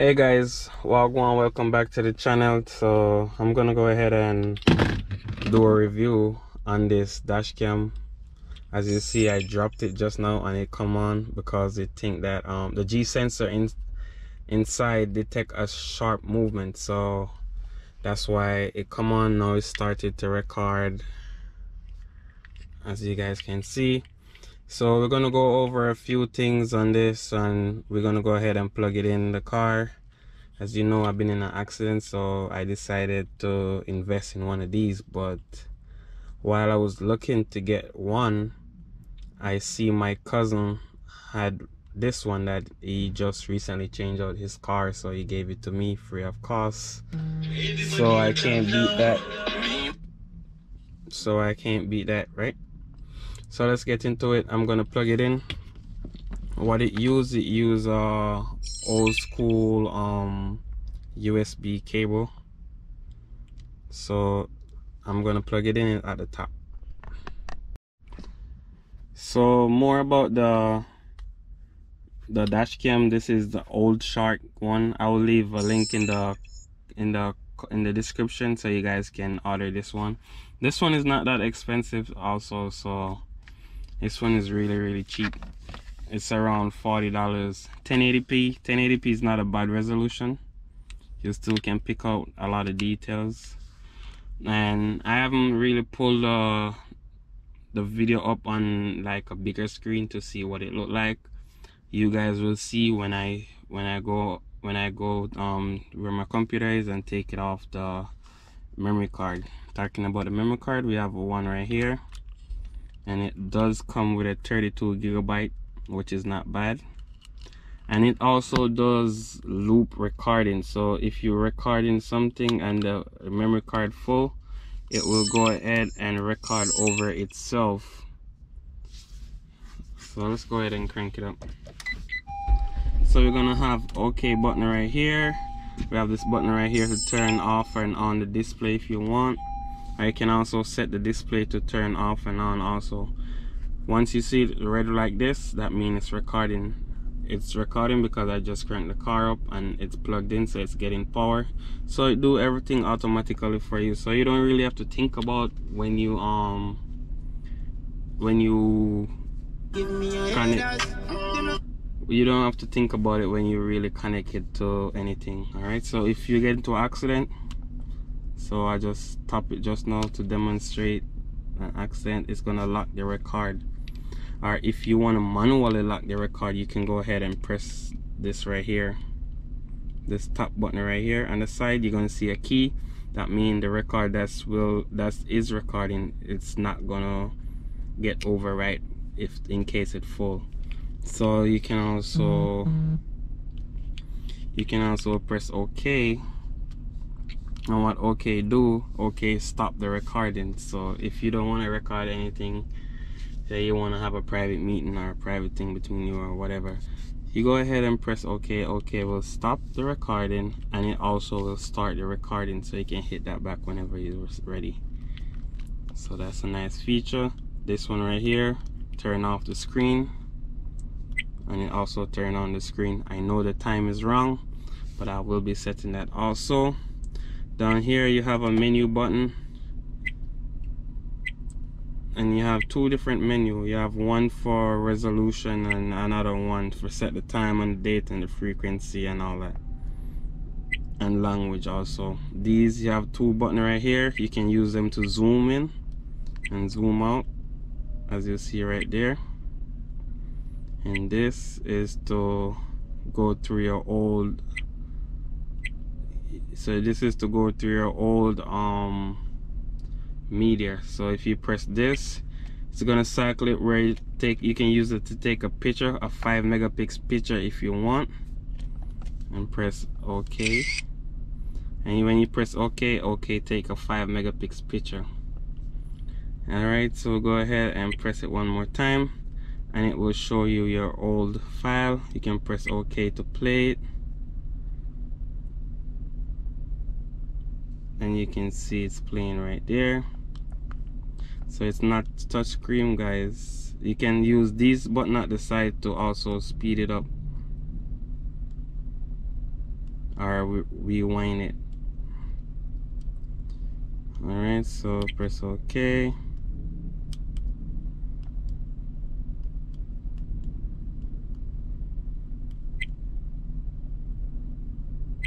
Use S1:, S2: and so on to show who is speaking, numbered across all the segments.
S1: Hey guys, welcome back to the channel. So I'm gonna go ahead and do a review on this dash cam. As you see, I dropped it just now and it come on because it think that the G sensor inside detect a sharp movement, so that's why it come on. Now it started to record, as you guys can see. So we're gonna go over a few things on this and we're gonna go ahead and plug it in the car. As you know, I've been in an accident, so I decided to invest in one of these. But while I was looking to get one, I see my cousin had this one that he just recently changed out his car, so he gave it to me free of cost. So I can't beat that. Right? So let's get into it. I'm gonna plug it in. What it use old school USB cable. So I'm gonna plug it in at the top. So more about the dash cam. This is the Old Shark one. I will leave a link in the description so you guys can order this one. This one is not that expensive also, so this one is really cheap. It's around $40. 1080p is not a bad resolution. You still can pick out a lot of details. And I haven't really pulled the video up on like a bigger screen to see what it looked like. You guys will see when I go where my computer is and take it off the memory card. Talking about the memory card, we have one right here, and it does come with a 32 gigabyte, which is not bad. And it also does loop recording, so if you're recording something and the memory card full, it will go ahead and record over itself. So let's go ahead and crank it up. So we're gonna have OK button right here. We have this button right here to turn off and on the display if you want. Or you can also set the display to turn off and on also. Once you see it red like this, that means it's recording. It's recording because I just cranked the car up and it's plugged in, so it's getting power. So it do everything automatically for you, so you don't really have to think about when you connect. You don't have to think about it when you really connect it to anything. All right, so if you get into an accident, so I just tap it just now to demonstrate an accident, it's gonna lock the record. Or if you want to manually lock the record, you can go ahead and press this right here, this top button right here. On the side you're gonna see a key. That means the record that is recording, it's not gonna get overwrite if in case it full. So you can also press OK, and what OK do, OK stop the recording. So if you don't want to record anything, say you want to have a private meeting or a private thing between you or whatever, you go ahead and press OK. OK will stop the recording, and it also will start the recording, so you can hit that back whenever you're ready. So that's a nice feature. This one right here, turn off the screen, and it also turn on the screen. I know the time is wrong, but I will be setting that also. Down here you have a menu button, and you have two different menus. You have one for resolution and another one for set the time and the date and the frequency and all that, and language also. These, you have two buttons right here. You can use them to zoom in and zoom out, as you see right there. And this is to go through your old, so this is to go through your old media. So if you press this, it's gonna cycle it where you can use it to take a picture, a 5 megapixel picture if you want, and press OK. And when you press OK, OK take a 5 megapixel picture. Alright, so go ahead and press it one more time, and it will show you your old file. You can press OK to play it, and you can see it's playing right there. So it's not touch screen, guys. You can use this button at the side to also speed it up. or rewind it. Alright, so press OK.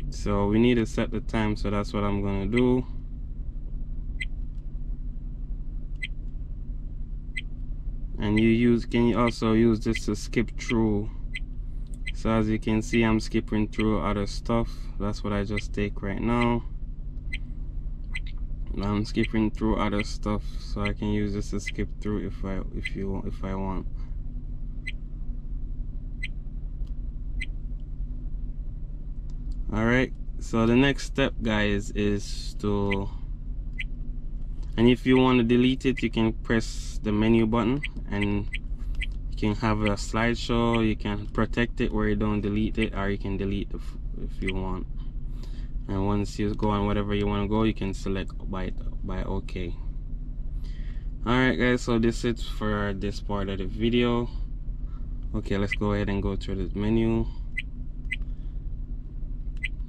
S1: So we need to set the time, so that's what I'm gonna do. And can you also use this to skip through. So as you can see, I'm skipping through other stuff. That's what I just take right now. I'm skipping through other stuff, so I can use this to skip through if I want. Alright, so the next step, guys, is to, and if you want to delete it, you can press the menu button and you can have a slideshow. You can protect it where you don't delete it, or you can delete if you want. And once you go on whatever you want to go, you can select by OK. Alright guys, so this is for this part of the video. Okay, let's go ahead and go through this menu.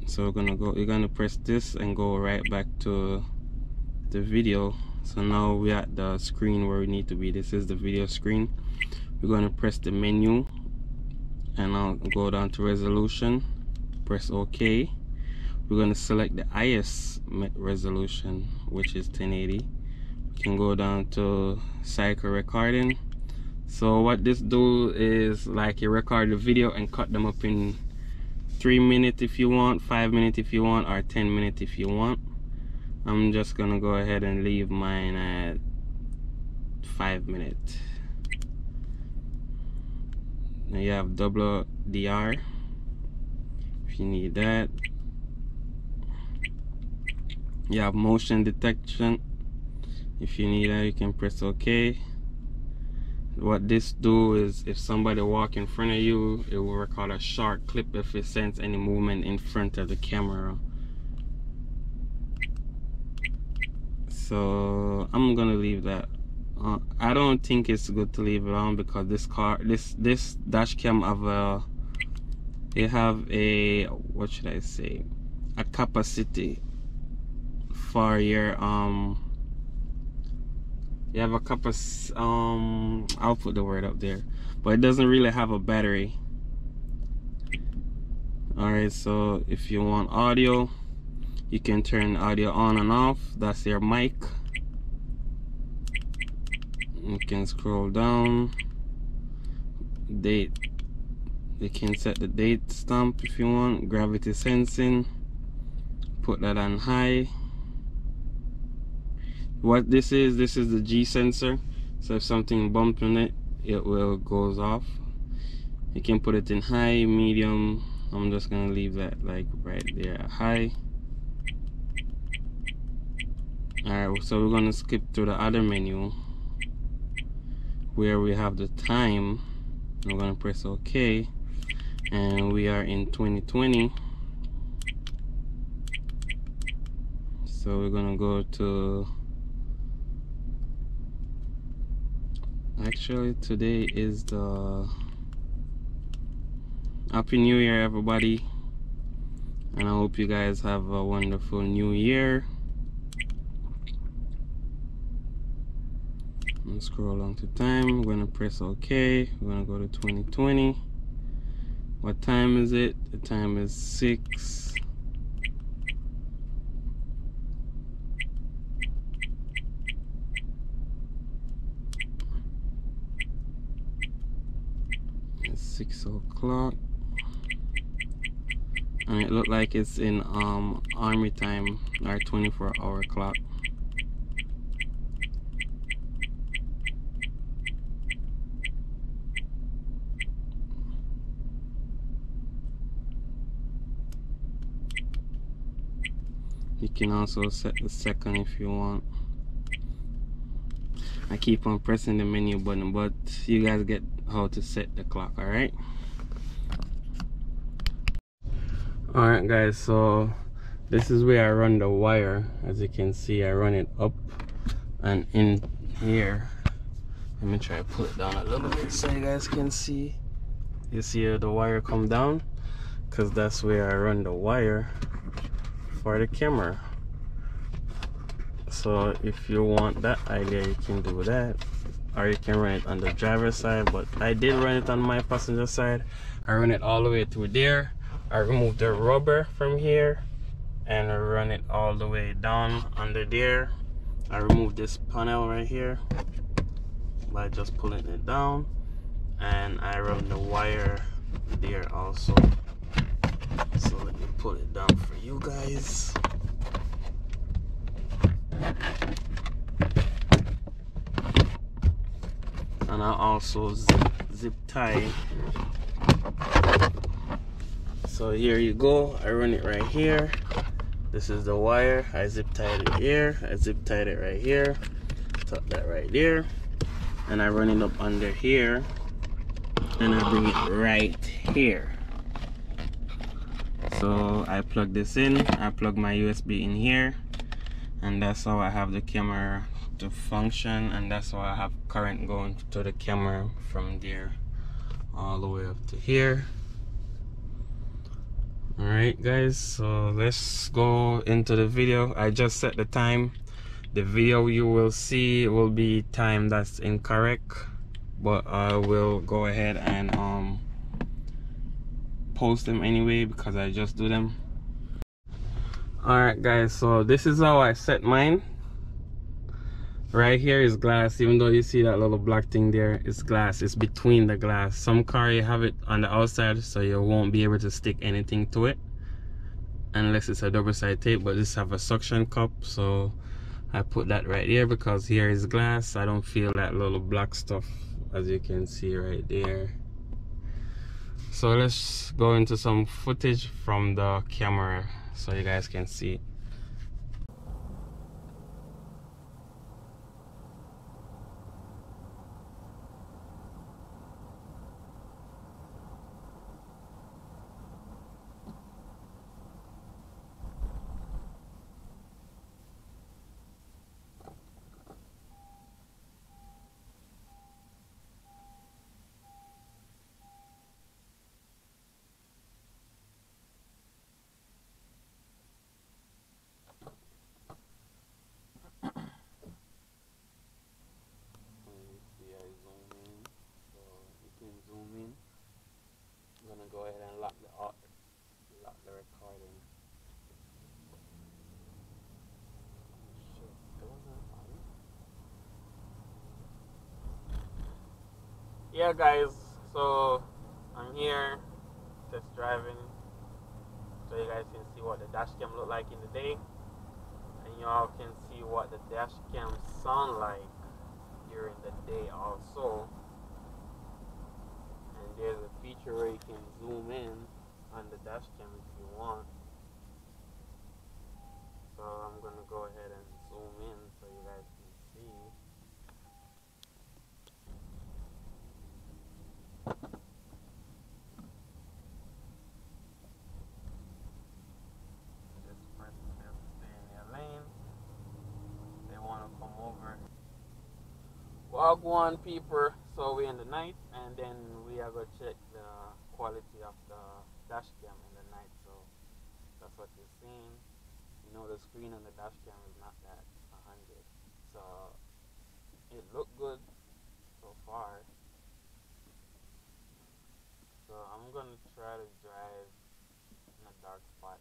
S1: So you're gonna press this and go right back to the video. So now we're at the screen where we need to be. This is the video screen. We're gonna press the menu and I'll go down to resolution, press OK. We're gonna select the highest resolution, which is 1080. We can go down to cycle recording. So what this do is, like, you record the video and cut them up in 3 minutes if you want, 5 minutes if you want, or 10 minutes if you want. I'm just gonna go ahead and leave mine at 5 minutes. Now you have WDR if you need that. You have motion detection. If you need that, you can press OK. What this do is, if somebody walk in front of you, it will record a short clip if it sense any movement in front of the camera. So I'm gonna leave that. I don't think it's good to leave it on, because this dash cam have a what should I say, a capacity for your you have a capacity, I'll put the word up there, but it doesn't really have a battery. Alright, so if you want audio, you can turn audio on and off. That's your mic. You can scroll down. Date, you can set the date stamp if you want. Gravity sensing, put that on high. What this is the G sensor. So if something bumps on it, it will goes off. You can put it in high, medium. I'm just gonna leave that like right there at high. Alright, so we're gonna skip to the other menu where we have the time. I'm gonna press OK, and we are in 2020. So we're gonna go to, actually today is the Happy New Year, everybody, and I hope you guys have a wonderful new year. I'm gonna scroll along to time. I'm gonna press OK. We're gonna go to 2020. What time is it? The time is 6. It's 6 o'clock, and it looked like it's in army time, our 24-hour clock. You can also set the second if you want. I keep on pressing the menu button, but you guys get how to set the clock. Alright? Alright guys, so this is where I run the wire. As you can see, I run it up and in here. Let me try to pull it down a little bit so you guys can see. You see the wire come down, because that's where I run the wire for the camera. So if you want that idea, you can do that, or you can run it on the driver's side, but I did run it on my passenger side. I run it all the way through there. I removed the rubber from here and I run it all the way down under there. I removed this panel right here by just pulling it down, and I run the wire there also. So let me pull it down for you guys. And I also zip tie. So here you go. I run it right here. This is the wire. I zip tied it here. I zip tied it right here. Tuck that right there. And I run it up under here. And I bring it right here. So I plug this in. I plug my USB in here. And that's how I have the camera to function, and that's how I have current going to the camera from there all the way up to here. Alright guys, so let's go into the video. I just set the time. The video you will see will be time that's incorrect, but I will go ahead and post them anyway because I just do them. Alright guys, so this is how I set mine. Right here is glass. Even though you see that little black thing there, it's glass. It's between the glass. Some car you have it on the outside, so you won't be able to stick anything to it unless it's a double side tape, but this have a suction cup, so I put that right there because here is glass. I don't feel that little black stuff, as you can see right there. So let's go into some footage from the camera so you guys can see. I'm gonna go ahead and lock the recording. Yeah guys, so I'm here test driving so you guys can see what the dash cam look like in the day, and y'all can see what the dash cam sound like during the day also. And there's a feature where you can zoom in on the dash cam if you want. So I'm gonna go ahead and zoom in so you guys can see. This person has to stay in their lane. They want to come over. Wagwan people, so we're in the night, and then we are going to check the quality of the dash cam in the night. So that's what you're seeing. You know, the screen on the dash cam is not that 100, so it looked good so far. So I'm gonna try to drive in a dark spot.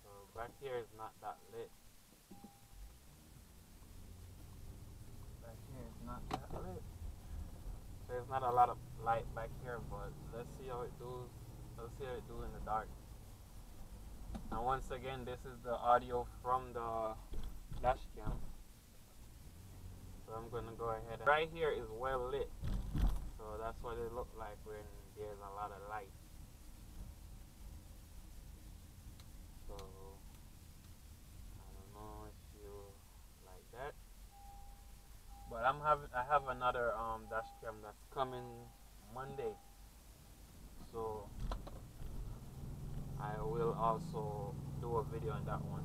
S1: So back here is not that lit. Back here is not that lit. There's not a lot of light back here, but let's see how it does. Let's see how it do in the dark. And once again, this is the audio from the dash cam. So I'm gonna go ahead. Right here is well lit, so that's what it looks like when there's a lot of light. So I don't know if you like that, but I have another dash cam that's coming Monday, so I will also do a video on that one.